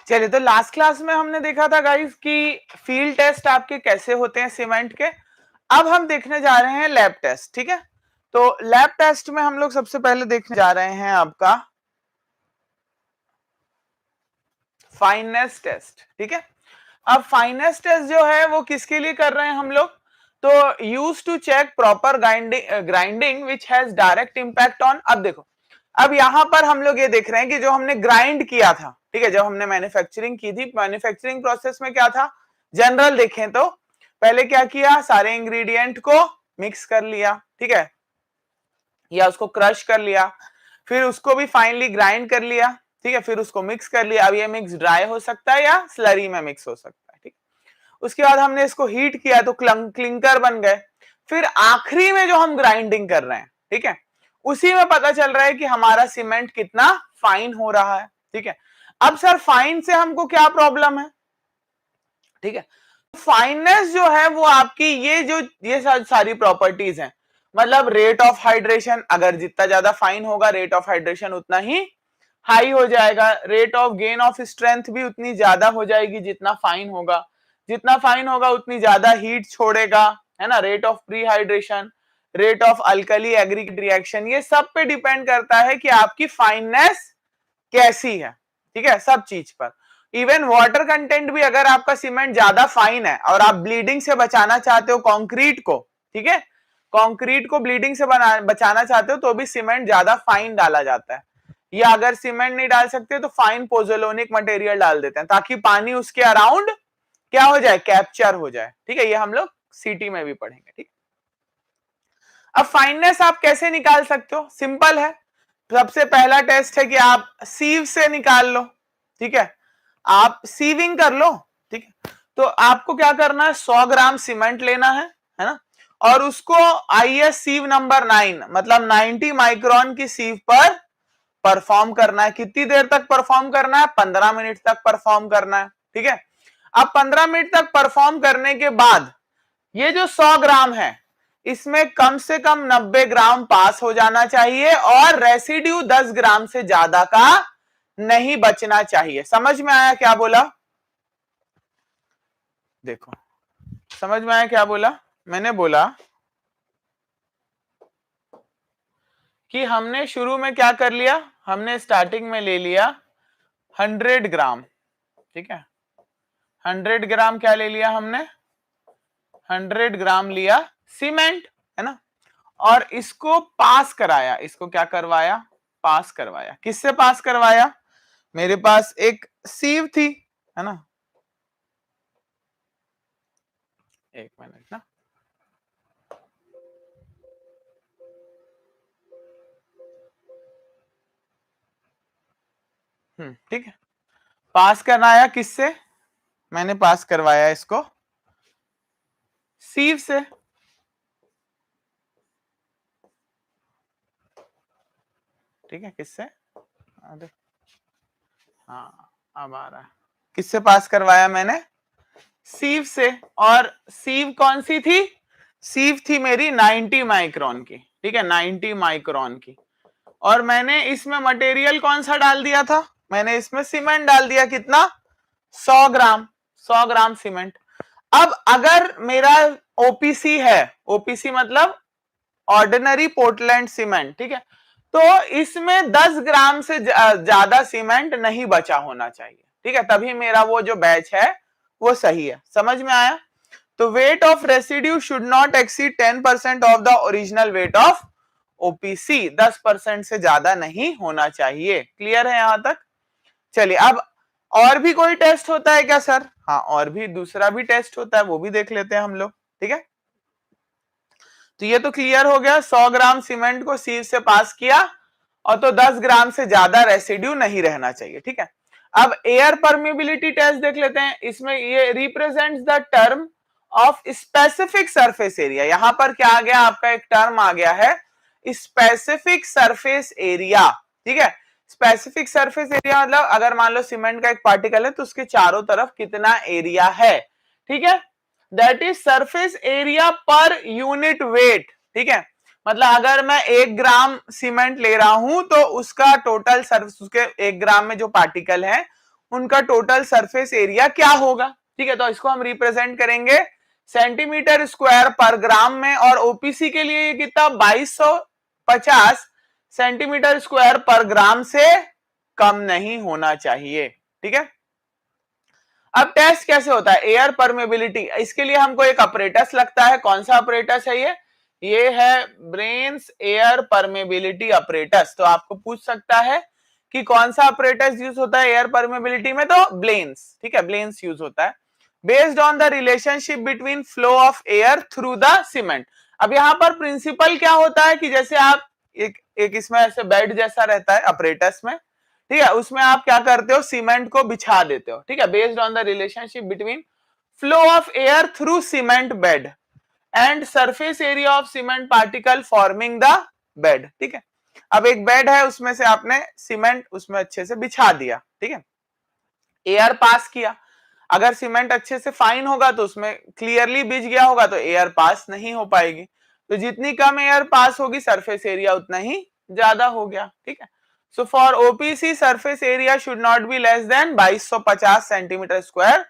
चलिए, तो last class में हमने देखा था गाइस कि फील्ड टेस्ट आपके कैसे होते हैं सीमेंट के। अब हम देखने जा रहे हैं लैब टेस्ट। ठीक है, तो लैब टेस्ट में हम लोग सबसे पहले देखने जा रहे हैं आपका फाइननेस टेस्ट। ठीक है, अब फाइननेस टेस्ट जो है वो किसके लिए कर रहे हैं हम लोग, तो use to check proper grinding which has direct impact on. अब देखो, अब यहां पर हम लोग ये देख रहे हैं कि जो हमने ग्राइंड किया था, ठीक है, जब हमने मैन्युफैक्चरिंग की थी, मैन्युफैक्चरिंग प्रोसेस में क्या था, जनरल देखें तो पहले क्या किया, सारे इंग्रेडिएंट को मिक्स कर लिया, ठीक है, या उसको क्रश कर लिया, फिर उसको भी फाइनली ग्राइंड कर लिया, ठीक है, फिर उसको मिक्स कर लिया। अब ये मिक्स ड्राई हो सकता है या स्लरी में मिक्स हो सकता है, ठीक। उसके बाद हमने इसको हीट किया तो क्लिंकर बन गए। फिर आखिरी में जो हम ग्राइंडिंग कर रहे हैं, ठीक है, उसी में पता चल रहा है कि हमारा सीमेंट कितना फाइन हो रहा है, ठीक है। अब सर फाइन से हमको क्या प्रॉब्लम है, ठीक है, फाइननेस जो है वो आपकी ये सारी प्रॉपर्टीज हैं, मतलब रेट ऑफ हाइड्रेशन, अगर जितना ज्यादा फाइन होगा रेट ऑफ हाइड्रेशन उतना ही हाई हो जाएगा। Rate of gain of strength भी उतनी ज्यादा हो जाएगी जितना फाइन होगा, जितना फाइन होगा उतनी ज्यादा हीट छोड़ेगा, है ना। Rate of pre hydration, rate of alkali aggregate reaction, ये सब पे डिपेंड करता है कि आपकी फाइननेस कैसी है, ठीक है, सब चीज पर। इवन वाटर कंटेंट भी, अगर आपका सीमेंट ज्यादा फाइन है और आप ब्लीडिंग से बचाना चाहते हो कंक्रीट को, ठीक है, कंक्रीट को ब्लीडिंग से बचाना चाहते हो तो भी सीमेंट ज्यादा फाइन डाला जाता है। या अगर सीमेंट नहीं डाल सकते तो फाइन पोजोलोनिक मटेरियल डाल देते हैं ताकि पानी उसके अराउंड क्या हो जाए, कैप्चर हो जाए, ठीक है। ये हम लोग सीटी में भी पढ़ेंगे, ठीक। अब फाइननेस आप कैसे निकाल सकते हो, सिंपल है। सबसे पहला टेस्ट है कि आप सीव से निकाल लो, ठीक है, आप सीविंग कर लो, ठीक है। तो आपको क्या करना है, 100 ग्राम सीमेंट लेना है ना, और उसको आईएस सीव नंबर 9 मतलब 90 माइक्रोन की सीव पर परफॉर्म करना है। कितनी देर तक परफॉर्म करना है, 15 मिनट तक परफॉर्म करना है, ठीक है। अब 15 मिनट तक परफॉर्म करने के बाद ये जो 100 ग्राम है इसमें कम से कम 90 ग्राम पास हो जाना चाहिए और रेसिड्यू 10 ग्राम से ज्यादा का नहीं बचना चाहिए। समझ में आया क्या बोला, देखो समझ में आया क्या बोला। मैंने बोला कि हमने शुरू में क्या कर लिया, हमने स्टार्टिंग में ले लिया 100 ग्राम, ठीक है, 100 ग्राम क्या ले लिया हमने, 100 ग्राम लिया सीमेंट, है ना, और इसको पास कराया, इसको क्या करवाया, पास करवाया। किससे पास करवाया, मेरे पास एक सीव थी, है ना, एक मिनट ना, ठीक है, पास कराया किससे, मैंने पास करवाया इसको सीव से, ठीक है, किससे, अरे हाँ अब आ रहा है, किससे पास करवाया मैंने, सीव से। और सीव कौन सी थी, सीव थी मेरी 90 माइक्रोन की, ठीक है, 90 माइक्रोन की। और मैंने इसमें मटेरियल कौन सा डाल दिया था, मैंने इसमें सीमेंट डाल दिया, कितना, 100 ग्राम, 100 ग्राम सीमेंट। अब अगर मेरा ओपीसी है, ओपीसी मतलब ऑर्डिनरी पोर्टलैंड सीमेंट, ठीक है, तो इसमें 10 ग्राम से ज्यादा सीमेंट नहीं बचा होना चाहिए, ठीक है, तभी मेरा वो जो बैच है वो सही है। समझ में आया। तो weight of residue should not exceed 10% of the original weight of OPC, 10% से ज्यादा नहीं होना चाहिए। क्लियर है यहां तक। चलिए, अब और भी कोई टेस्ट होता है क्या सर, हाँ और भी दूसरा भी टेस्ट होता है, वो भी देख लेते हैं हम लोग, ठीक है। तो ये तो क्लियर हो गया, 100 ग्राम सीमेंट को सीव से पास किया और तो 10 ग्राम से ज्यादा रेसिड्यू नहीं रहना चाहिए, ठीक है। अब एयर परमिबिलिटी टेस्ट देख लेते हैं। इसमें ये represents the term of specific surface area. यहां पर क्या आ गया, आपका एक टर्म आ गया है स्पेसिफिक सरफेस एरिया, ठीक है। स्पेसिफिक सरफेस एरिया मतलब अगर मान लो सीमेंट का एक पार्टिकल है तो उसके चारों तरफ कितना एरिया है, ठीक है, that is surface area per unit weight, ठीक है। मतलब अगर मैं 1 ग्राम सीमेंट ले रहा हूं तो उसका टोटल सरफेस, उसके 1 ग्राम में जो पार्टिकल है उनका टोटल सरफेस एरिया क्या होगा। ठीक है, तो इसको हम रिप्रेजेंट करेंगे सेंटीमीटर स्क्वायर पर ग्राम में, और ओपीसी के लिए ये कितना 2250 सेंटीमीटर स्क्वायर पर ग्राम से कम नहीं होना चाहिए। ठीक है, अब टेस्ट कैसे होता है, एयर परमेबिलिटी, इसके लिए हमको एक अपरेटस लगता है। कौन सा अपरेटस है ये है ब्रेन्स एयर परमेबिलिटी अपरेटस। तो आपको पूछ सकता है कि कौन सा अपरेटस यूज होता है एयर परमेबिलिटी में, तो ब्लेन्स। ठीक है, ब्लेन्स यूज होता है based on the relationship between flow of air through the cement. अब यहां पर प्रिंसिपल क्या होता है कि जैसे आप एक इसमें ऐसे बेड जैसा रहता है अपरेटस में, ठीक है, उसमें आप क्या करते हो, सीमेंट को बिछा देते हो। ठीक है, based on the relationship between flow of air through cement bed and surface area of cement particle forming the bed. ठीक है, अब एक बेड है, उसमें से आपने सीमेंट उसमें अच्छे से बिछा दिया। ठीक है, एयर पास किया, अगर सीमेंट अच्छे से फाइन होगा तो उसमें क्लियरली बिछ गया होगा, तो एयर पास नहीं हो पाएगी। तो जितनी कम एयर पास होगी सरफेस एरिया उतना ही ज्यादा हो गया। ठीक है, so for OPC surface area should not be less than 2250 centimetre square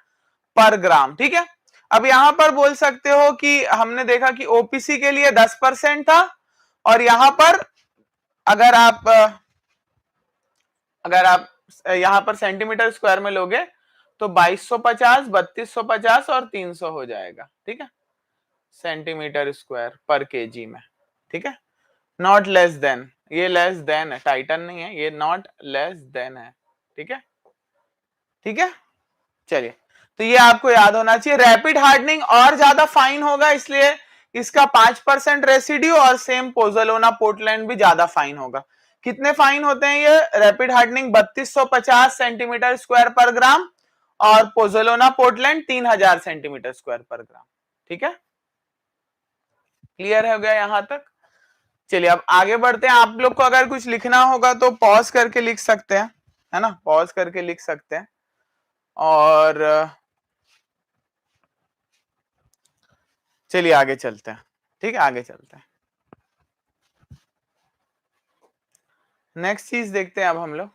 पर ग्राम। ठीक है, अब यहां पर बोल सकते हो कि हमने देखा कि ओपीसी के लिए 10% था, और यहां पर अगर आप यहां पर सेंटीमीटर स्क्वायर में लोगे तो 2250, 3250 और 300 हो जाएगा। ठीक है, सेंटीमीटर स्क्वायर पर केजी में। ठीक है, नॉट लेस देन, ये लेस देन है, टाइटन नहीं है ये, नॉट लेस देन है। ठीक है, ठीक है, चलिए, तो ये आपको याद होना चाहिए। रैपिड हार्डनिंग और ज्यादा फाइन होगा, इसलिए इसका 5% रेसिड्यू, और सेम पोज़ोलाना पोर्टलैंड भी ज्यादा फाइन होगा। कितने फाइन होते हैं ये, रैपिड हार्डनिंग 3250 सेंटीमीटर स्क्वायर पर ग्राम, और पोज़ोलाना पोर्टलैंड 3000 सेंटीमीटर स्क्वायर पर ग्राम। ठीक है, क्लियर हो गया यहां तक। चलिए अब आगे बढ़ते हैं। आप लोग को अगर कुछ लिखना होगा तो पॉज करके लिख सकते हैं, है ना, पॉज करके लिख सकते हैं। और चलिए आगे चलते हैं। ठीक है, आगे चलते हैं, नेक्स्ट चीज देखते हैं अब हम लोग।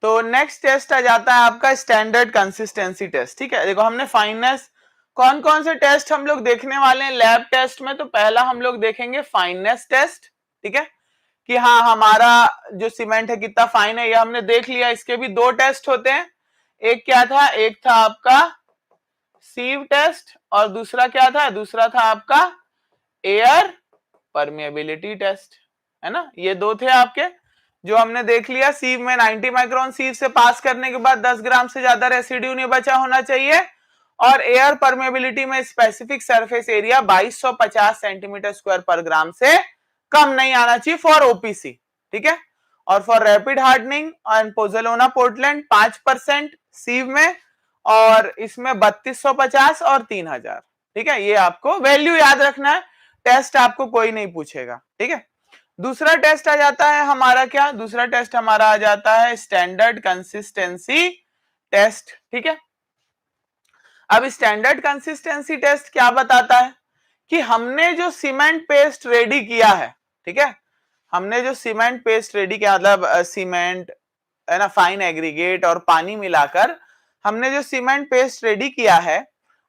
तो नेक्स्ट टेस्ट आ जाता है आपका स्टैंडर्ड कंसिस्टेंसी टेस्ट। ठीक है, देखो हमने फाइननेस, कौन कौन से टेस्ट हम लोग देखने वाले हैं लैब टेस्ट में, तो पहला हम लोग देखेंगे फाइननेस टेस्ट। ठीक है, कि हाँ हमारा जो सीमेंट है कितना फाइन है, ये हमने देख लिया। इसके भी दो टेस्ट होते हैं, एक क्या था, एक था आपका सीव टेस्ट, और दूसरा क्या था, दूसरा था आपका एयर परमेबिलिटी टेस्ट, है ना। ये दो थे आपके जो हमने देख लिया। सीव में 90 माइक्रोन सीव से पास करने के बाद 10 ग्राम से ज्यादा रेसिड्यू नहीं बचा होना चाहिए, और एयर परमेबिलिटी में specific surface area 2250 centimetre square पर ग्राम से कम नहीं आना चाहिए फॉर ओपीसी। ठीक है, और for rapid hardening and pozzolana Portland 5% सीव में, और इसमें 3250 और 3000। ठीक है, ये आपको वैल्यू याद रखना है, टेस्ट आपको कोई नहीं पूछेगा। ठीक है, दूसरा टेस्ट आ जाता है हमारा क्या, दूसरा टेस्ट हमारा आ जाता है स्टैंडर्ड कंसिस्टेंसी टेस्ट। ठीक है, अब स्टैंडर्ड कंसिस्टेंसी टेस्ट क्या बताता है कि हमने जो सीमेंट पेस्ट रेडी किया है, ठीक है, हमने जो सीमेंट पेस्ट रेडी किया, मतलब सीमेंट है ना, फाइन एग्रीगेट और पानी मिलाकर हमने जो सीमेंट पेस्ट रेडी किया है,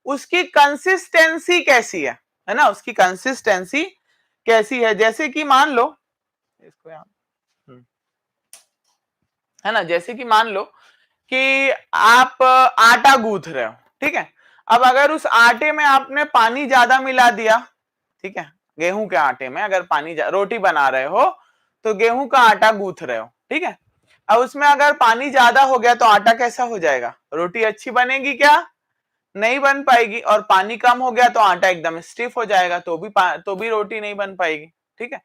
उसकी कंसिस्टेंसी कैसी है ना, उसकी कंसिस्टेंसी कैसी है। जैसे कि मान लो इसको यहाँ, है ना, जैसे कि मान लो कि आप आटा गूंथ रहे हो। ठीक है, अब अगर उस आटे में आपने पानी ज्यादा मिला दिया, ठीक है, गेहूं के आटे में अगर पानी, रोटी बना रहे हो तो गेहूं का आटा गूंथ रहे हो, ठीक है, अब उसमें अगर पानी ज्यादा हो गया तो आटा कैसा हो जाएगा, रोटी अच्छी बनेगी क्या, नहीं बन पाएगी। और पानी कम हो गया तो आटा एकदम स्टिफ हो जाएगा, तो भी रोटी नहीं बन पाएगी। ठीक है,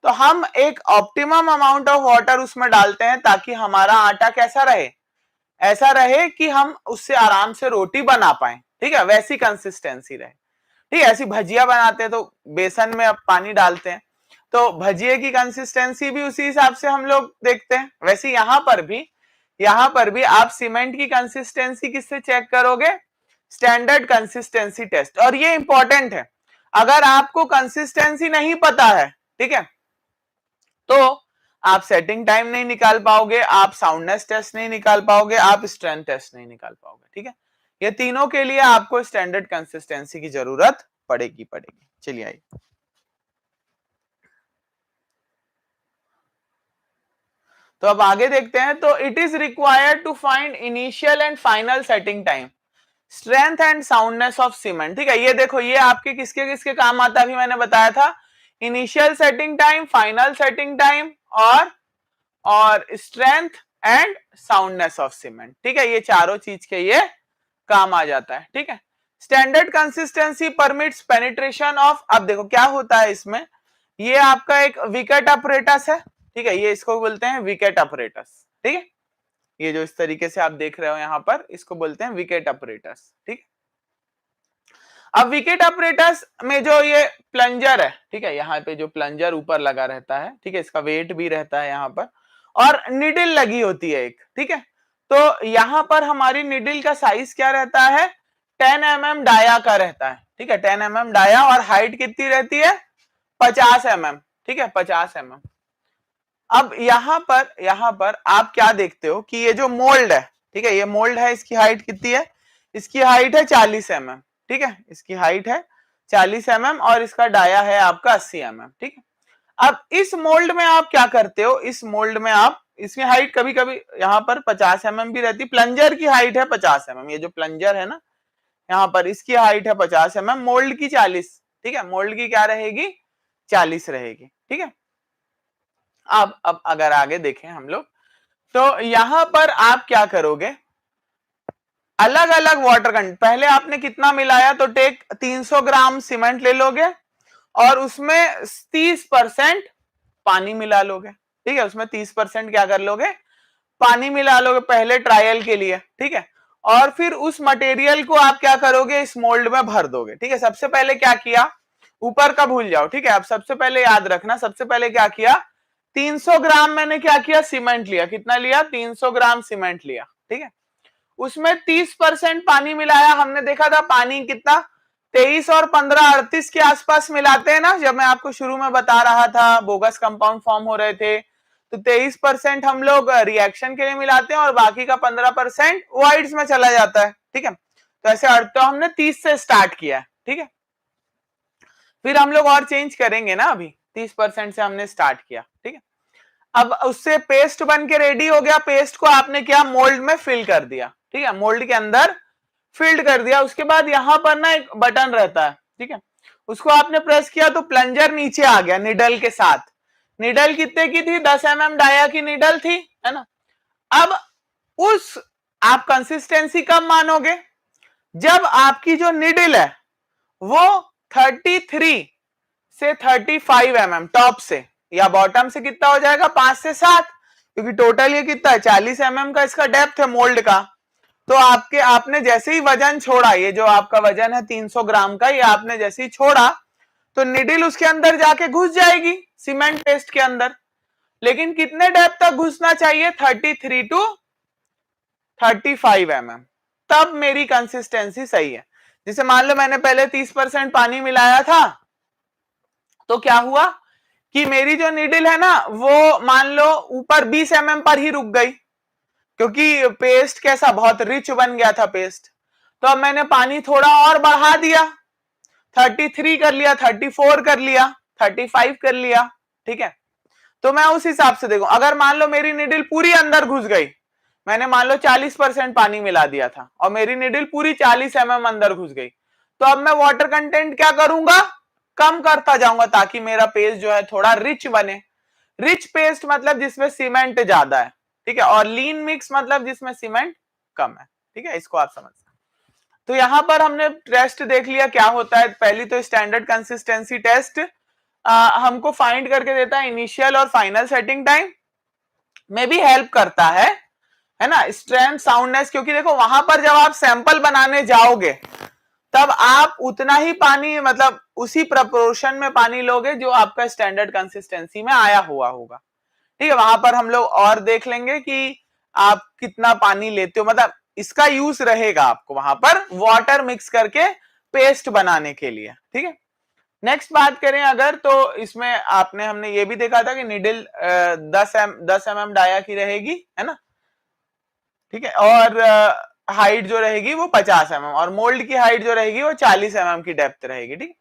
तो हम एक ऑप्टिमम अमाउंट ऑफ वाटर उसमें डालते हैं ताकि हमारा आटा कैसा रहे, ऐसा रहे कि हम उससे आराम से रोटी बना पाए। ठीक है, वैसी कंसिस्टेंसी रहे। ठीक है, ऐसी भजिया बनाते हैं तो बेसन में अब पानी डालते हैं, तो भजिए की कंसिस्टेंसी भी उसी हिसाब से हम लोग देखते हैं। वैसे यहां पर भी आप सीमेंट की कंसिस्टेंसी किससे चेक करोगे, स्टैंडर्ड कंसिस्टेंसी टेस्ट। और ये इंपॉर्टेंट है, अगर आपको कंसिस्टेंसी नहीं पता है, ठीक है, तो आप सेटिंग टाइम नहीं निकाल पाओगे, आप साउंडनेस टेस्ट नहीं निकाल पाओगे, आप स्ट्रेंथ टेस्ट नहीं निकाल पाओगे। ठीक है, ये तीनों के लिए आपको स्टैंडर्ड कंसिस्टेंसी की जरूरत पड़ेगी। चलिए आइए, तो अब आगे देखते हैं। तो it is required to find initial and final setting time, strength and soundness of cement. ठीक है, ये देखो, ये आपके किसके किसके काम आता है, अभी मैंने बताया था, initial setting time, final setting time और strength and soundness of cement. ठीक है, ये चारों चीज के ये काम आ जाता है। ठीक है, standard consistency permits penetration of, अब देखो क्या होता है इसमें, ये आपका एक विकेट अपरेटस है। ठीक है, ये इसको बोलते हैं विकेट अपरेटस। ठीक है, ये जो इस तरीके से आप देख रहे हो यहां पर, इसको बोलते हैं विकेट अपरेटस। ठीक है, अब विकेट अपरेटस में जो ये प्लंजर है, ठीक है, यहाँ पे जो प्लंजर ऊपर लगा रहता है, ठीक है, इसका वेट भी रहता है यहाँ पर, और निडिल लगी होती है एक। ठीक है, तो यहाँ पर हमारी निडिल का साइज क्या रहता है, 10 mm डाया का रहता है। ठीक है, 10 mm डाया, और हाइट कितनी रहती है, 50 mm। ठीक है, 50 mm। अब यहाँ पर आप क्या देखते हो कि ये जो मोल्ड है, ठीक है, ये मोल्ड है, इसकी हाइट कितनी है, इसकी हाइट है 40 mm। ठीक है, इसकी हाइट है 40 mm और इसका डाया है आपका 80 mm। ठीक है, अब इस मोल्ड में आप क्या करते हो, इस मोल्ड में आप, इसकी हाइट कभी कभी यहाँ पर 50 mm भी रहती, प्लंजर की हाइट है 50 mm, ये जो प्लंजर है ना यहाँ पर, इसकी हाइट है 50 mm, मोल्ड की 40। ठीक है, मोल्ड की क्या रहेगी, 40 रहेगी। ठीक है, अब अगर आगे देखें हम लोग, तो यहां पर आप क्या करोगे, अलग अलग वाटर कंटेंट, पहले आपने कितना मिलाया, तो टेक 300 ग्राम सीमेंट ले लोगे और उसमें 30% पानी मिला लोगे। ठीक है, उसमें 30% क्या कर लोगे, पानी मिला लोगे पहले ट्रायल के लिए। ठीक है, और फिर उस मटेरियल को आप क्या करोगे, इस मोल्ड में भर दोगे। ठीक है, सबसे पहले क्या किया, ऊपर का भूल जाओ। ठीक है, अब सबसे पहले याद रखना, सबसे पहले क्या किया, 300 ग्राम मैंने क्या किया, सीमेंट लिया, कितना लिया, 300 ग्राम सीमेंट लिया। ठीक है, उसमें 30% पानी मिलाया, हमने देखा था पानी कितना, 23 और 15 38 के आसपास मिलाते हैं ना, जब मैं आपको शुरू में बता रहा था बोगस कंपाउंड फॉर्म हो रहे थे, तो 23% हम लोग रिएक्शन के लिए मिलाते हैं और बाकी का 15% वाइड्स में चला जाता है। ठीक है, तो ऐसे तो हमने 30 से स्टार्ट किया है। ठीक है, फिर हम लोग और चेंज करेंगे ना, अभी 30% से हमने स्टार्ट किया। ठीक है, अब उससे पेस्ट बन के रेडी हो गया, पेस्ट को आपने क्या, मोल्ड में फिल कर दिया। ठीक है, मोल्ड के अंदर फिल्ड कर दिया, उसके बाद यहां पर ना एक बटन रहता है। ठीक है, उसको आपने प्रेस किया तो प्लंजर नीचे आ गया निडल के साथ। निडल कितने की थी, 10 mm डाया की निडल थी, है ना। अब उस आप कंसिस्टेंसी कब मानोगे, जब आपकी जो निडल है वो 33 से 35 mm टॉप से, या बॉटम से कितना हो जाएगा, 5 से 7, क्योंकि टोटल ये कितना है, 40 mm का इसका डेप्थ है मोल्ड का। तो आपने जैसे ही वजन छोड़ा, ये जो आपका वजन है 300 ग्राम का, ये आपने जैसे ही छोड़ा तो निडिल उसके अंदर जाके घुस जाएगी सीमेंट पेस्ट के अंदर। लेकिन कितने डेप्थ तक घुसना चाहिए, 33 टू 35 mm, तब मेरी कंसिस्टेंसी सही है। जैसे मान लो मैंने पहले 30% पानी मिलाया था, तो क्या हुआ कि मेरी जो निडिल है ना वो मान लो ऊपर 20 mm पर ही रुक गई, क्योंकि पेस्ट कैसा, बहुत रिच बन गया था पेस्ट। तो अब मैंने पानी थोड़ा और बढ़ा दिया, 33 कर लिया, 34 कर लिया, 35 कर लिया। ठीक है, तो मैं उस हिसाब से देखूं, अगर मान लो मेरी निडिल पूरी अंदर घुस गई, मैंने मान लो 40% पानी मिला दिया था और मेरी निडिल पूरी 40 mm अंदर घुस गई, तो अब मैं वाटर कंटेंट क्या करूंगा, कम करता जाऊंगा, ताकि मेरा पेस्ट जो है थोड़ा रिच बने। रिच पेस्ट मतलब जिसमें सीमेंट ज्यादा है। ठीक है, और लीन मिक्स मतलब जिसमें सीमेंट कम है। ठीक है, इसको आप समझ। तो यहां पर हमने टेस्ट देख लिया क्या होता है। पहली तो स्टैंडर्ड कंसिस्टेंसी टेस्ट हमको फाइंड करके देता है इनिशियल और फाइनल सेटिंग टाइम में भी हेल्प करता है ना, स्ट्रेंथ साउंडनेस, क्योंकि देखो वहां पर जब आप सैंपल बनाने जाओगे तब आप उतना ही पानी, मतलब उसी प्रपोर्शन में पानी लोगे जो आपका स्टैंडर्ड कंसिस्टेंसी में आया हुआ होगा। ठीक है, वहां पर हम लोग और देख लेंगे कि आप कितना पानी लेते हो, मतलब इसका यूज रहेगा आपको वहां पर वाटर मिक्स करके पेस्ट बनाने के लिए। ठीक है, नेक्स्ट बात करें अगर, तो इसमें हमने ये भी देखा था कि निडल 10 mm डाया की रहेगी, है ना, ठीक है, और हाइट जो रहेगी वो 50 mm, और मोल्ड की हाइट जो रहेगी वो 40 mm की डेप्थ रहेगी, ठीक।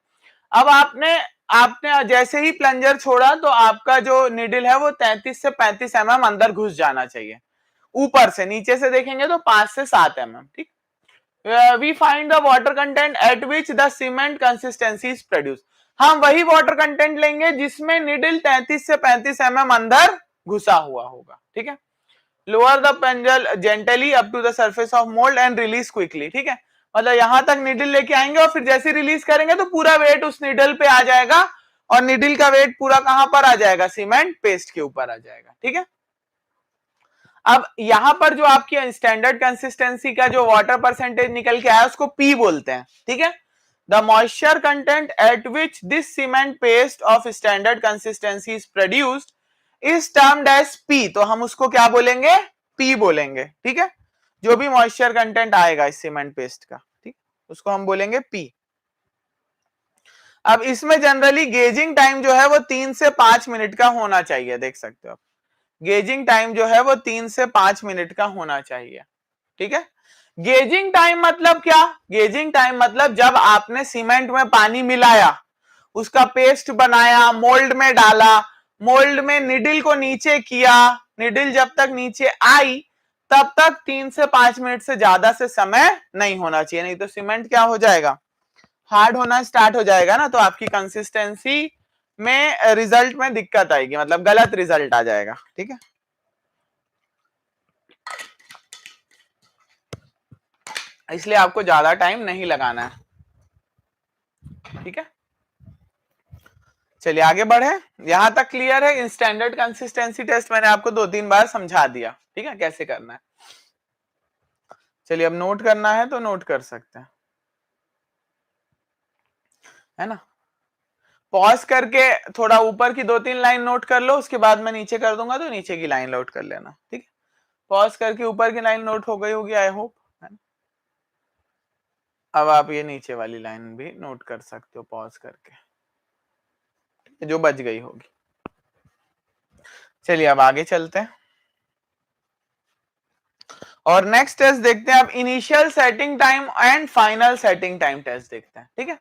अब आपने आपने जैसे ही प्लंजर छोड़ा तो आपका जो निडल है वो 33 से 35 mm अंदर घुस जाना चाहिए ऊपर से, नीचे से देखेंगे तो 5 से 7 mm, ठीक। We find the water content at which the cement consistency is produce. हम वही वाटर कंटेंट लेंगे जिसमें निडल 33 से 35 mm अंदर घुसा हुआ होगा, ठीक है। Lower the plunger gently up to the surface of mould and release quickly, ठीक है, मतलब यहां तक निडल लेके आएंगे और फिर जैसे रिलीज करेंगे तो पूरा वेट उस निडल पे आ जाएगा, और निडल का वेट पूरा कहां पर आ जाएगा, सीमेंट पेस्ट के ऊपर आ जाएगा, ठीक है। अब यहां पर जो आपकी स्टैंडर्ड कंसिस्टेंसी का जो वाटर परसेंटेज निकल के आया उसको पी बोलते हैं, ठीक है। The moisture content at which this cement paste of standard consistency is produced is termed as P, तो हम उसको क्या बोलेंगे, पी बोलेंगे, ठीक है। जो भी मॉइस्चर कंटेंट आएगा इस सीमेंट पेस्ट का, ठीक, उसको हम बोलेंगे पी। अब इसमें जनरली गेजिंग टाइम जो है वो 3 से 5 मिनट का होना चाहिए, देख सकते हो आप, गेजिंग टाइम जो है वो 3 से 5 मिनट का होना चाहिए, ठीक है। गेजिंग टाइम मतलब क्या, गेजिंग टाइम मतलब जब आपने सीमेंट में पानी मिलाया, उसका पेस्ट बनाया, मोल्ड में डाला, मोल्ड में निडल को नीचे किया, निडल जब तक नीचे आई तब तक 3 से 5 मिनट से ज्यादा से समय नहीं होना चाहिए, नहीं तो सीमेंट क्या हो जाएगा, हार्ड होना स्टार्ट हो जाएगा ना, तो आपकी कंसिस्टेंसी में रिजल्ट में दिक्कत आएगी, मतलब गलत रिजल्ट आ जाएगा, ठीक है। इसलिए आपको ज्यादा टाइम नहीं लगाना है, ठीक है। चलिए आगे बढ़े, यहां तक क्लियर है। स्टैंडर्ड कंसिस्टेंसी टेस्ट मैंने आपको 2-3 बार समझा दिया, ठीक है, कैसे करना है। चलिए अब नोट करना है तो नोट कर सकते हैं, है ना। पॉज करके थोड़ा ऊपर की 2-3 लाइन नोट कर लो, उसके बाद मैं नीचे कर दूंगा तो नीचे की लाइन नोट कर लेना, ठीक है। पॉज करके ऊपर की लाइन नोट हो गई होगी आई होप, है ना। अब आप ये नीचे वाली लाइन भी नोट कर सकते हो पॉज करके, जो बच गई होगी। चलिए अब आगे चलते हैं और नेक्स्ट टेस्ट देखते हैं। अब initial setting time and final setting time test देखते हैं, ठीक है।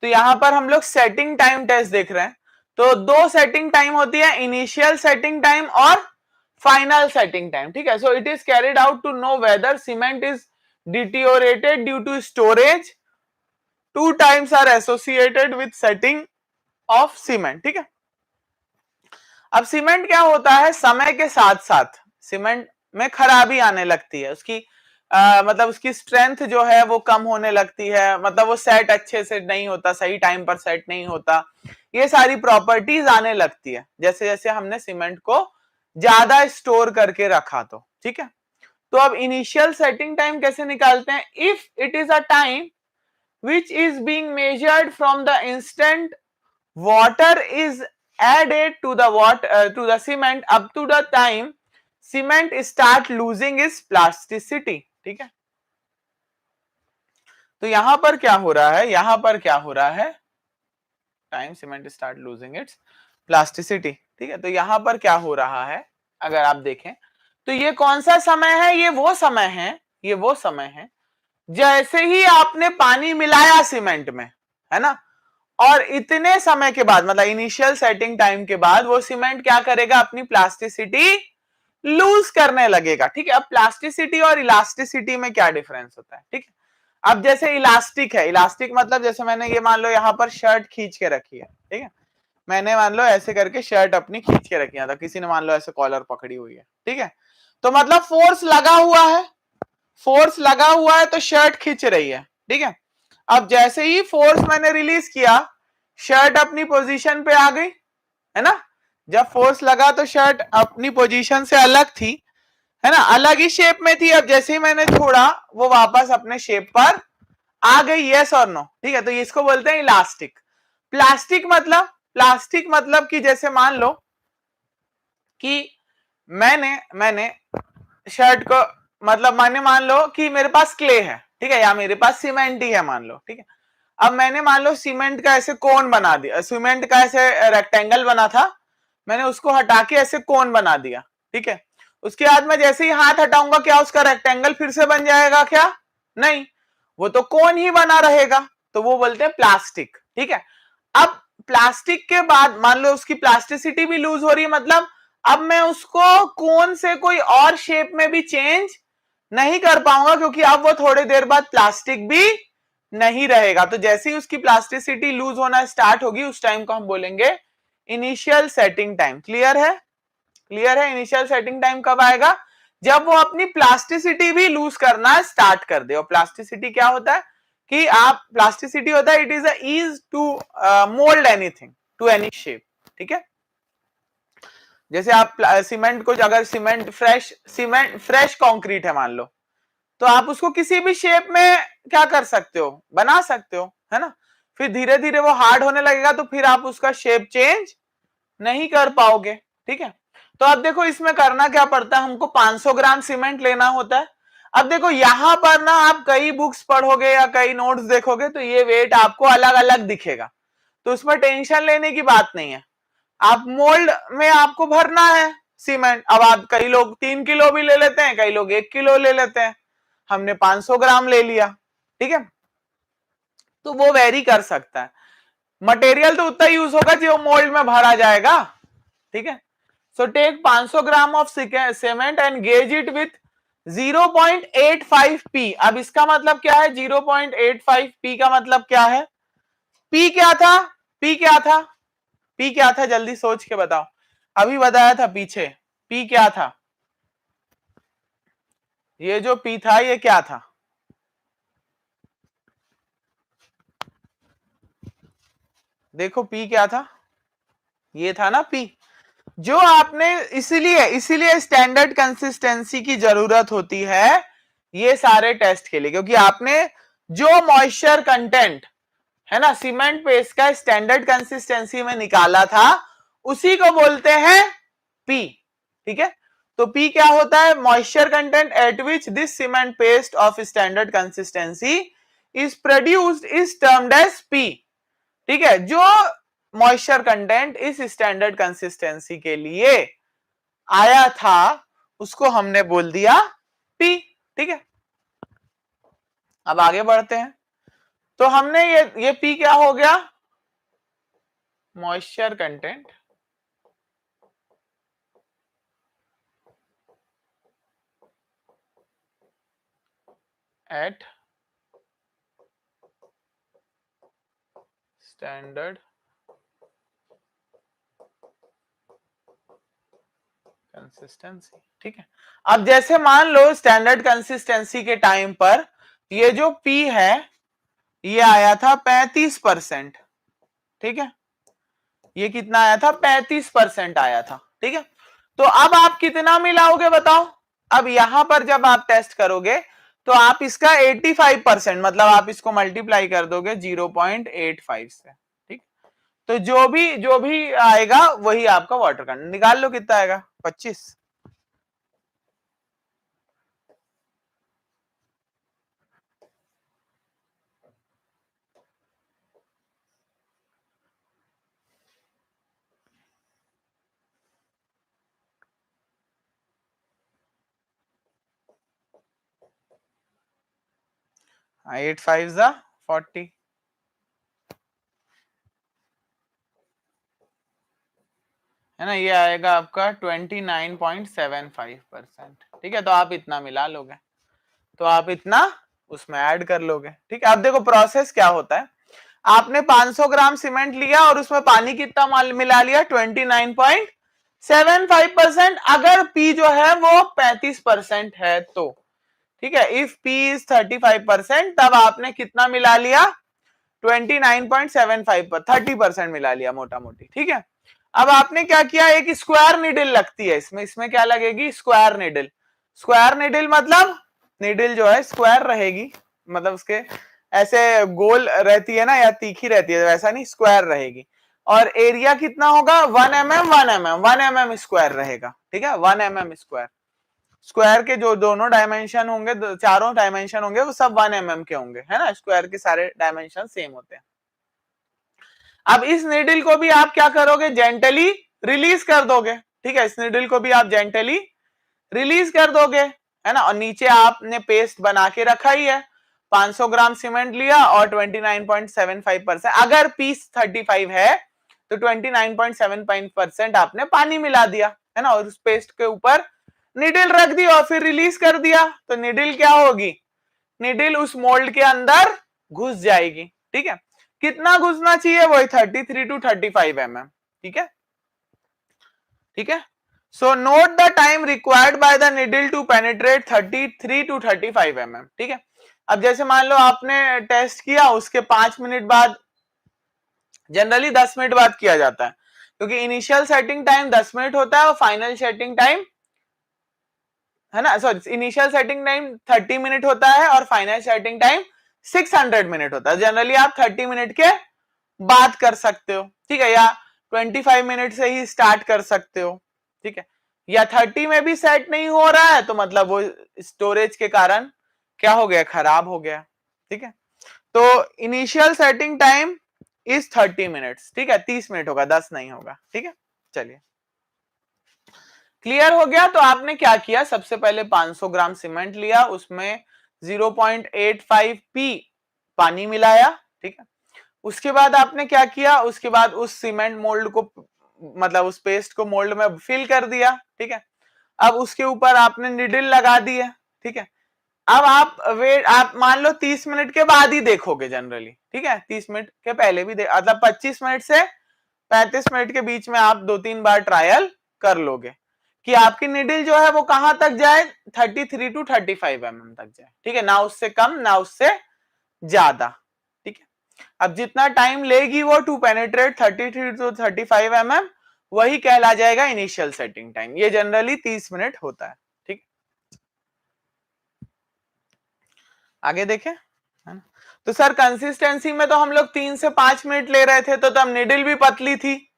तो यहां पर हम लोग सेटिंग टाइम टेस्ट देख रहे हैं, तो 2 सेटिंग टाइम होती है, इनिशियल सेटिंग टाइम और फाइनल सेटिंग टाइम, ठीक है। So it is carried out to know whether cement is deteriorated due to storage, 2 times are associated with setting of cement, ठीक है। अब सीमेंट क्या होता है, समय के साथ साथ सीमेंट में खराबी आने लगती है, उसकी मतलब उसकी स्ट्रेंथ जो है वो कम होने लगती है, मतलब वो सेट अच्छे से नहीं होता, सही टाइम पर सेट नहीं होता, ये सारी प्रॉपर्टीज आने लगती है जैसे जैसे हमने सीमेंट को ज्यादा स्टोर करके रखा, तो ठीक है। तो अब इनिशियल सेटिंग टाइम कैसे निकालते हैं, if it is a time which is being measured from the instant water is added to the cement up to the time cement start losing its plasticity, ठीक है। तो यहां पर क्या हो रहा है, यहां पर क्या हो रहा है, time cement start losing its plasticity, ठीक है। तो यहां पर क्या हो रहा है, अगर आप देखें तो ये कौन सा समय है, ये वो समय है, ये वो समय है जैसे ही आपने पानी मिलाया सीमेंट में, है ना, और इतने समय के बाद, मतलब इनिशियल सेटिंग टाइम के बाद वो सीमेंट क्या करेगा, अपनी प्लास्टिसिटी लूज करने लगेगा, ठीक है। अब प्लास्टिसिटी और इलास्टिसिटी में क्या डिफरेंस होता है, ठीक है। अब जैसे इलास्टिक है, इलास्टिक मतलब जैसे मैंने ये मान लो यहां पर शर्ट खींच के रखी है, ठीक है, मैंने मान लो ऐसे करके शर्ट अपनी खींच के रखी है, तो किसी ने मान लो ऐसे कॉलर पकड़ी हुई है, ठीक है, तो मतलब फोर्स लगा हुआ है, फोर्स लगा हुआ है तो शर्ट खींच रही है, ठीक है। अब जैसे ही फोर्स मैंने रिलीज किया, शर्ट अपनी पोजीशन पे आ गई, है ना। जब फोर्स लगा तो शर्ट अपनी पोजीशन से अलग थी, है ना, अलग ही शेप में थी। अब जैसे ही मैंने छोड़ा वो वापस अपने शेप पर आ गई, यस और नो, ठीक है। तो इसको बोलते हैं इलास्टिक। प्लास्टिक मतलब कि जैसे मान लो कि मैंने शर्ट को, मतलब मान लो कि मेरे पास क्ले है, ठीक है, या मेरे पास सीमेंट ही है मान लो, ठीक है। अब मैंने मान लो सीमेंट का ऐसे कोन बना दिया, सीमेंट का ऐसे रेक्टेंगल बना था, मैंने उसको हटा के ऐसे कोन बना दिया, ठीक है। उसके बाद में जैसे ही हाथ हटाऊंगा क्या उसका रेक्टेंगल फिर से बन जाएगा क्या? नहीं, वो तो कोन ही बना रहेगा, तो वो बोलते हैं प्लास्टिक, ठीक है। अब प्लास्टिक के बाद मान लो उसकी प्लास्टिसिटी भी लूज हो रही है, मतलब अब मैं उसको कोन से कोई और शेप में भी चेंज नहीं कर पाऊंगा, क्योंकि अब वो थोड़ी देर बाद प्लास्टिक भी नहीं रहेगा। तो जैसे ही उसकी प्लास्टिसिटी लूज होना स्टार्ट होगी उस टाइम को हम बोलेंगे इनिशियल सेटिंग टाइम। क्लियर है? क्लियर है? इनिशियल सेटिंग टाइम कब आएगा? जब वो अपनी प्लास्टिसिटी भी लूज करना स्टार्ट कर दे। और प्लास्टिसिटी क्या होता है कि आप प्लास्टिसिटी होता है it is easy to mould anything to any shape, ठीक है। जैसे आप सीमेंट को, अगर सीमेंट फ्रेश कंक्रीट है मान लो, तो आप उसको किसी भी शेप में क्या कर सकते हो, बना सकते हो, है ना। फिर धीरे धीरे वो हार्ड होने लगेगा तो फिर आप उसका शेप चेंज नहीं कर पाओगे, ठीक है। तो अब देखो इसमें करना क्या पड़ता है, हमको 500 ग्राम सीमेंट लेना होता है। अब देखो यहां पर ना आप कई बुक्स पढ़ोगे या कई नोट्स देखोगे तो ये वेट आपको अलग अलग दिखेगा, तो उसमें टेंशन लेने की बात नहीं है। आप मोल्ड में आपको भरना है सीमेंट। अब आप, कई लोग 3 किलो भी ले लेते हैं, कई लोग 1 किलो ले लेते हैं, हमने 500 ग्राम ले लिया, ठीक है। तो वो वेरी कर सकता है, मटेरियल तो उतना यूज होगा जो मोल्ड में भरा जाएगा, ठीक है। So take 500 gram of cement and gauge it with 0.85 P. अब इसका मतलब क्या है? 0.85 पी का मतलब क्या है? पी क्या था? पी क्या था? पी क्या था? जल्दी सोच के बताओ, अभी बताया था पीछे, पी क्या था? ये जो पी था ये क्या था? देखो पी क्या था, ये था ना पी। जो आपने, इसीलिए स्टैंडर्ड कंसिस्टेंसी की जरूरत होती है ये सारे टेस्ट के लिए, क्योंकि आपने जो मॉइस्चर कंटेंट है ना सीमेंट पेस्ट का स्टैंडर्ड कंसिस्टेंसी में निकाला था उसी को बोलते हैं पी, ठीक है। तो पी क्या होता है? Moisture content at which this cement paste of standard consistency is produced is termed as P, ठीक है। जो मॉइस्चर कंटेंट इस स्टैंडर्ड कंसिस्टेंसी के लिए आया था उसको हमने बोल दिया पी, ठीक है। अब आगे बढ़ते हैं, तो हमने ये पी क्या हो गया? Moisture content eight standard consistency, ठीक है। अब जैसे मान लो स्टैंडर्ड कंसिस्टेंसी के टाइम पर ये जो पी है ये आया था 35%, ठीक है। ये कितना आया था? 35% आया था, ठीक है। तो अब आप कितना मिलाओगे बताओ? अब यहां पर जब आप टेस्ट करोगे तो आप इसका 85%, मतलब आप इसको मल्टीप्लाई कर दोगे 0.85 से, ठीक। तो जो भी आएगा वही आपका वाटर कंटेंट। निकाल लो कितना आएगा? 25। 8 5 जा 40, है ना। ये आएगा आपका 29.75%, ठीक है। तो आप इतना मिला लोगे, तो आप इतना उसमें ऐड कर लोगे, ठीक है। अब देखो प्रोसेस क्या होता है, आपने 500 ग्राम सीमेंट लिया और उसमें पानी कितना मिला लिया? 29.75%। अगर पी जो है वो 35% है तो, ठीक है। इफ पी इज 35% तब आपने कितना मिला लिया? 29.75 पर 30% मिला लिया मोटा मोटी, ठीक है। अब आपने क्या किया, एक स्क्वायर निडल लगती है इसमें क्या लगेगी? Square needle. स्क्वायर निडल मतलब निडल जो है स्क्वायर रहेगी, मतलब उसके ऐसे गोल रहती है ना या तीखी रहती है, वैसा नहीं, स्क्वायर रहेगी। और एरिया कितना होगा? 1 mm 1 mm 1 mm स्क्वायर रहेगा, ठीक है, 1 mm स्क्वायर। स्क्वायर के जो दोनों डायमेंशन होंगे, चारों डायमेंशन होंगे, वो सब 1 mm के होंगे, है ना, स्क्वायर के सारे डायमेंशन सेम होते हैं। अब इस नीडल को भी आप क्या करोगे, जेंटली रिलीज कर दोगे, ठीक है, इस नीडल को भी आप जेंटली रिलीज कर दोगे, है ना, और नीचे आपने पेस्ट बना के रखा ही है, 500 ग्राम सीमेंट लिया और 29.75%, अगर पीस 35 है तो 29.75% आपने पानी मिला दिया, है ना, और उस पेस्ट के ऊपर निडल रख दी और फिर रिलीज कर दिया, तो निडल क्या होगी, निडल उस मोल्ड के अंदर घुस जाएगी, ठीक है। कितना घुसना चाहिए, वही 33 to 35 mm, ठीक है, ठीक है। So note the time required by the needle to penetrate 33 to 35 mm, ठीक है। अब जैसे मान लो आपने टेस्ट किया, उसके 5 मिनट बाद, जनरली 10 मिनट बाद किया जाता है, क्योंकि इनिशियल सेटिंग टाइम 10 मिनट होता है और फाइनल सेटिंग टाइम, है ना, sorry, initial setting time 30 minute होता है और फाइनल सेटिंग टाइम 600 मिनट होता है। जनरली आप 30 मिनट के बाद कर सकते हो, ठीक है, या 25 मिनट से ही स्टार्ट कर सकते हो, ठीक है, या 30 में भी सेट नहीं हो रहा है तो मतलब वो स्टोरेज के कारण क्या हो गया, खराब हो गया, ठीक है। तो initial setting time is 30 minutes, ठीक है, 30 मिनट होगा, 10 नहीं होगा, ठीक है। चलिए, क्लियर हो गया। तो आपने क्या किया, सबसे पहले 500 ग्राम सीमेंट लिया, उसमें 0.85 पी पानी मिलाया, ठीक है। उसके बाद आपने क्या किया, उसके बाद उस सीमेंट मोल्ड को, मतलब उस पेस्ट को मोल्ड में फिल कर दिया, ठीक है। अब उसके ऊपर आपने निडल लगा दी है, ठीक है। अब आप मान लो 30 मिनट के बाद ही देखोगे जनरली, ठीक है, 30 मिनट के पहले भी मतलब 25 मिनट से 35 मिनट के बीच में आप 2-3 बार ट्रायल कर लोगे कि आपकी निडल जो है वो कहां तक जाए, 33 to 35 mm तक जाए, ठीक है, ना उससे कम ना उससे ज्यादा, ठीक है। अब जितना टाइम लेगी वो टू पेनिट्रेट 33 to 35 mm, वही कहला जाएगा इनिशियल सेटिंग टाइम। ये जनरली 30 मिनट होता है, ठीक। आगे देखें, है ना। तो सर कंसिस्टेंसी में तो हम लोग 3 से 5 मिनट ले रहे थे, तो तब निडल भी पतली थी,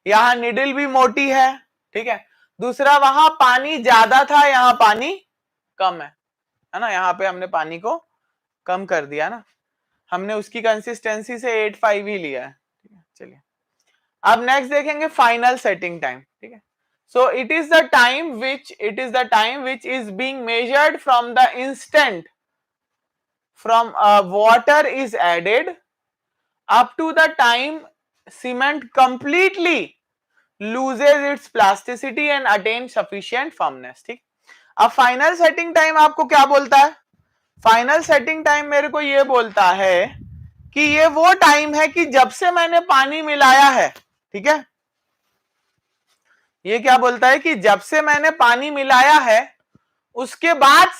यहां निडल भी मोटी है, ठीक है। दूसरा, वहां पानी ज्यादा था, यहां पानी कम है ना, यहां पे हमने पानी को कम कर दिया ना, हमने उसकी कंसिस्टेंसी से 85 ही लिया है, ठीक है। चलिए, अब नेक्स्ट देखेंगे फाइनल सेटिंग टाइम, ठीक है। So it is the time which is being measured from the instant from water is added up to the time cement completely loses its plasticity and attains sufficient firmness, ठीक। अब final setting time आपको क्या बोलता है, final setting time मेरे को ये बोलता है कि ये वो टाइम है कि जब से मैंने पानी मिलाया है, ठीक है, ये क्या बोलता है कि जब से मैंने पानी मिलाया है उसके बाद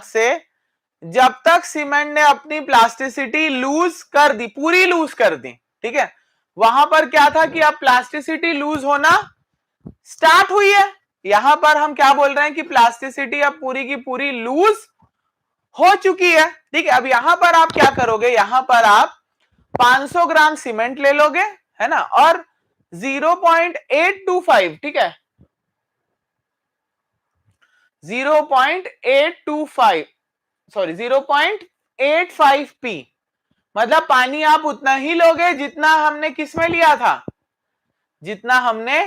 से जब तक सीमेंट ने अपनी प्लास्टिसिटी लूज कर दी, पूरी लूज कर दी, ठीक है, वहां पर क्या था कि अब प्लास्टिसिटी लूज होना स्टार्ट हुई है, यहां पर हम क्या बोल रहे हैं कि प्लास्टिसिटी अब पूरी की पूरी लूज हो चुकी है, ठीक है। अब यहां पर आप क्या करोगे, यहां पर आप 500 ग्राम सीमेंट ले लोगे, है ना, और 0.825, ठीक है, 0.825 सॉरी 0.85 पी, मतलब पानी आप उतना ही लोगे जितना हमने किसमें लिया था, जितना हमने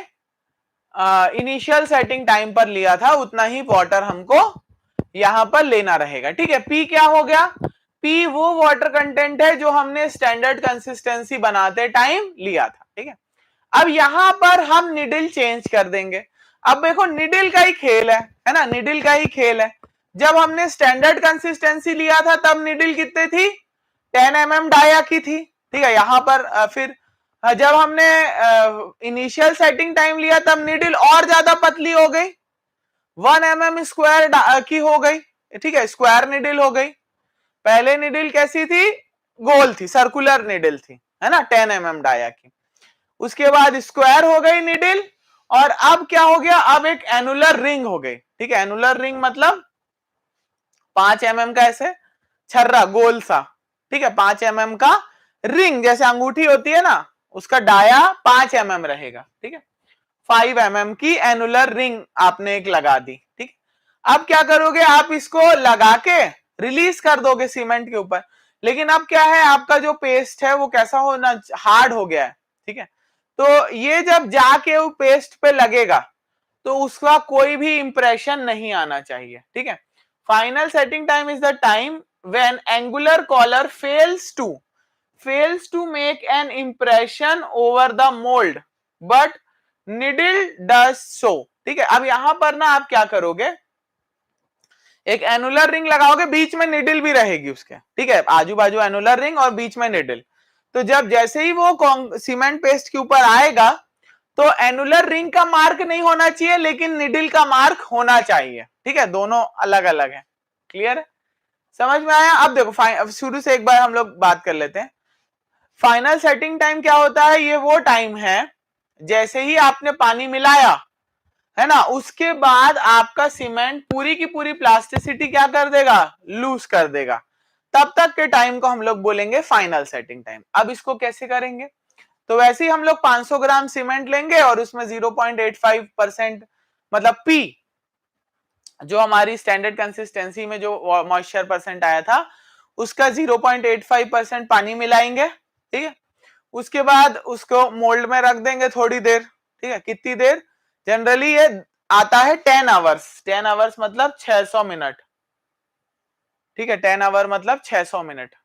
इनिशियल सेटिंग टाइम पर लिया था, उतना ही वाटर हमको यहां पर लेना रहेगा, ठीक है। पी क्या हो गया, पी वो वाटर कंटेंट है जो हमने स्टैंडर्ड कंसिस्टेंसी बनाते टाइम लिया था, ठीक है। अब यहां पर हम निडल चेंज कर देंगे। अब देखो निडल का ही खेल है ना, निडल का ही खेल है। जब हमने स्टैंडर्ड कंसिस्टेंसी लिया था तब निडल कितने थी, 10 mm डाया की थी, ठीक है। यहां पर फिर जब हमने इनिशियल सेटिंग टाइम लिया तब निडल और ज्यादा पतली हो गई, 1 mm स्क्वायर की हो गई, ठीक है, स्क्वायर निडल हो गई। पहले निडल कैसी थी, गोल थी, सर्कुलर निडल थी, है ना, 10 mm डाया की। उसके बाद स्क्वायर हो गई निडल, और अब क्या हो गया, अब एक एनुलर रिंग हो गई, ठीक है। एनुलर रिंग मतलब 5 mm का ऐसे छर्रा गोल सा, ठीक है, 5 mm का रिंग, जैसे अंगूठी होती है ना, उसका डाया 5 mm रहेगा, ठीक है। 5 mm की एनुलर रिंग आपने एक लगा दी, ठीक। अब क्या करोगे, आप इसको लगा के रिलीज कर दोगे सीमेंट के ऊपर, लेकिन अब क्या है, आपका जो पेस्ट है वो कैसा होना, हार्ड हो गया है, ठीक है। तो ये जब जाके वो पेस्ट पे लगेगा तो उसका कोई भी इंप्रेशन नहीं आना चाहिए, ठीक है। Final setting time is the time when angular collar fails to make an impression over the mold but needle does so, ठीक है। अब यहां पर ना आप क्या करोगे, एक एनुलर रिंग लगाओगे, बीच में निडल भी रहेगी उसके, ठीक है, आजू बाजू एनुलर रिंग और बीच में निडल। तो जब जैसे ही वो सीमेंट पेस्ट के ऊपर आएगा तो एनुलर रिंग का मार्क नहीं होना चाहिए लेकिन निडल का मार्क होना चाहिए, ठीक है, दोनों अलग अलग है। क्लियर है, समझ में आया। अब देखो शुरू से एक बार हम लोग बात कर लेते हैं। फाइनल सेटिंग टाइम क्या होता है, ये वो टाइम है जैसे ही आपने पानी मिलाया है ना, उसके बाद आपका सीमेंट पूरी की पूरी प्लास्टिसिटी क्या कर देगा, लूज कर देगा, तब तक के टाइम को हम लोग बोलेंगे फाइनल सेटिंग टाइम। अब इसको कैसे करेंगे, तो वैसे ही हम लोग 500 ग्राम सीमेंट लेंगे और उसमें 0.85% मतलब पी, जो हमारी स्टैंडर्ड कंसिस्टेंसी में जो मॉइस्चर परसेंट आया था उसका 0.85% पानी मिलाएंगे, ठीक है। उसके बाद उसको मोल्ड में रख देंगे थोड़ी देर, ठीक है, कितनी देर, जनरली ये आता है 10 आवर्स, 10 आवर्स मतलब 600 मिनट, ठीक है, 10 आवर मतलब 600 मिनट।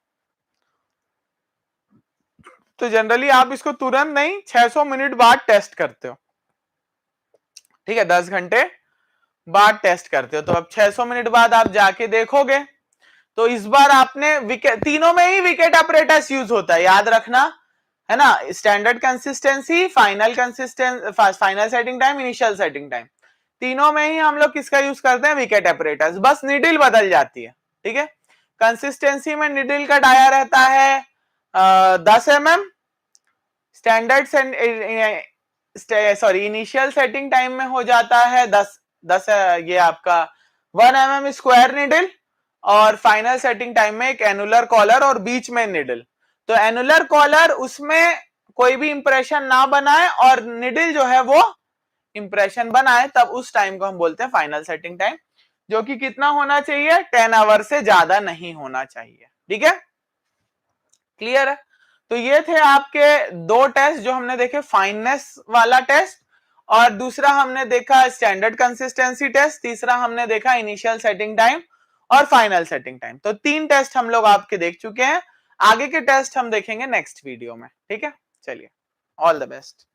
तो जनरली आप इसको तुरंत नहीं 600 मिनट बाद टेस्ट करते हो, ठीक है, 10 घंटे बाद टेस्ट करते हो। तो अब 600 मिनट बाद आप जाके देखोगे तो इस बार आपने विकेट, तीनों में ही विकेट अपरेटस यूज होता है, याद रखना है ना, standard consistency, final setting time, initial setting time, तीनों में ही हम लोग किसका यूज करते हैं, विकेट अपरेटस, बस निडल बदल जाती है, ठीक है। कंसिस्टेंसी में निडल का डाया रहता है 10 mm, standard sorry initial setting time में हो जाता है 10 ये आपका 1 mm स्क्वायर निडल, और फाइनल सेटिंग टाइम में एक एनुलर कॉलर और बीच में निडल। तो एनुलर कॉलर उसमें कोई भी इंप्रेशन ना बनाए और निडल जो है वो इंप्रेशन बनाए, तब उस टाइम को हम बोलते हैं फाइनल सेटिंग टाइम, जो कि कितना होना चाहिए, 10 आवर से ज्यादा नहीं होना चाहिए, ठीक है। क्लियर है, तो ये थे आपके दो टेस्ट जो हमने देखे, फाइननेस वाला टेस्ट और दूसरा हमने देखा स्टैंडर्ड कंसिस्टेंसी टेस्ट, तीसरा हमने देखा इनिशियल सेटिंग टाइम और फाइनल सेटिंग टाइम। तो 3 टेस्ट हम लोग आपके देख चुके हैं, आगे के टेस्ट हम देखेंगे नेक्स्ट वीडियो में, ठीक है। चलिए, ऑल द बेस्ट।